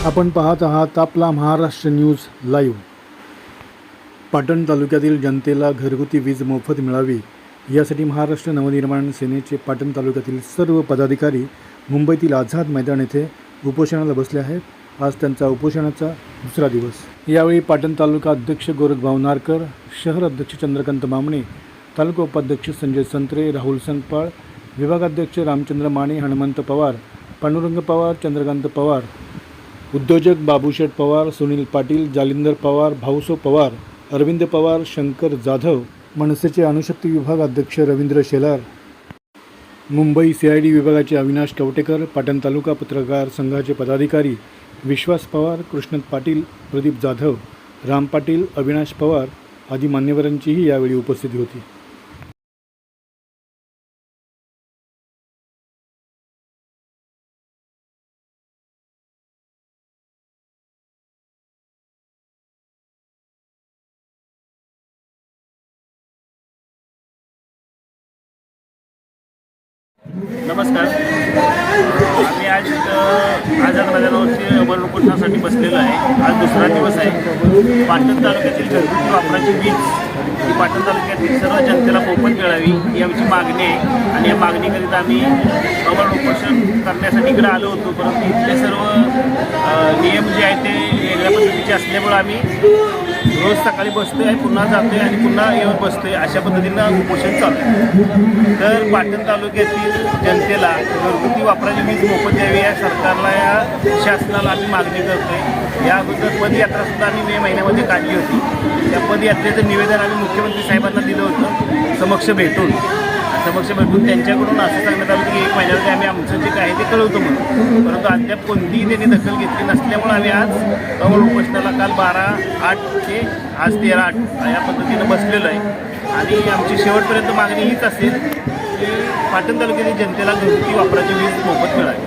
आपण पाहत आहात आपला महाराष्ट्र न्यूज लाईव्ह। पाटण तालुक्यातील जनतेला घरगुती वीज मोफत मिळावी यासाठी महाराष्ट्र नवनिर्माण सेनेचे पाटण तालुक्यातील सर्व पदाधिकारी मुंबईतील आझाद मैदान येथे उपोषणाला बसले आहेत। आज त्यांचा उपोषणाचा दुसरा दिवस। यावेळी पाटण तालुका अध्यक्ष गोरखभाऊ नारकर, शहर अध्यक्ष चंद्रकांत मामणे, तालुका उपाध्यक्ष संजय संत्रे, राहुल संकपाळ, विभागाध्यक्ष रामचंद्र माने, हनुमंत पवार, पांडुरंग पवार, चंद्रकांत पवार, उद्योजक बाबूशेठ पवार, सुनील पाटील, जालिंदर पवार, भाऊसो पवार, अरविंद पवार, शंकर जाधव, मनसेचे अणुशक्ती विभाग अध्यक्ष रवींद्र शेलार, मुंबई CID विभागाचे अविनाश कवटेकर, पाटण तालुका पत्रकार संघाचे पदाधिकारी विश्वास पवार, कृष्णत पाटील, प्रदीप जाधव, राम पाटील, अविनाश पवार आदी मान्यवरांचीही यावेळी उपस्थिती होती। नमस्कार। आम्ही आज आझाद मैदानावरती अमर उपोषणासाठी बसलेलो आहे। आज दुसरा दिवस आहे। पाटण तालुक्यातील घरगुती वापराची वीज ही पाटण तालुक्यातील सर्व जनतेला मोफत मिळावी याची मागणी आहे आणि या मागणीकरिता आम्ही अमर उपोषण करण्यासाठी इकडे आलो होतो, परंतु इथले सर्व नियम जे आहेत ते वेगळ्या पद्धतीचे असल्यामुळे आम्ही रोज सकाळी बसतोय आणि पुन्हा जातोय आणि पुन्हा येऊन बसतोय, अशा पद्धतीनं उपोषण चालू आहे। तर पाटण तालुक्यातील जनतेला घरगुती वापराची वीज मोफत द्यावी या सरकारला, या शासनाला आम्ही मागणी करतोय। या अगोदर पदयात्रासुद्धा आम्ही मे महिन्यामध्ये काढली होती। त्या पदयात्रेचं निवेदन आम्ही मुख्यमंत्री साहेबांना दिलं होतं समक्ष भेटून त्यांच्याकडून असं सांगण्यात आलं की 1 महिन्यामध्ये आम्ही आमचं जे काय ते कळवतो म्हणून, परंतु अद्याप कोणतीही त्यांनी दखल घेतली नसल्यामुळे आम्ही आज अमर उपोषणाला काल 12/8 ते आज 13/8 या पद्धतीनं बसलेलो आहे। आणि आमची शेवटपर्यंत मागणी हीच असेल की पाटण तालुक्यातील जनतेला घरगुती वापराची वीज मोफत मिळावी।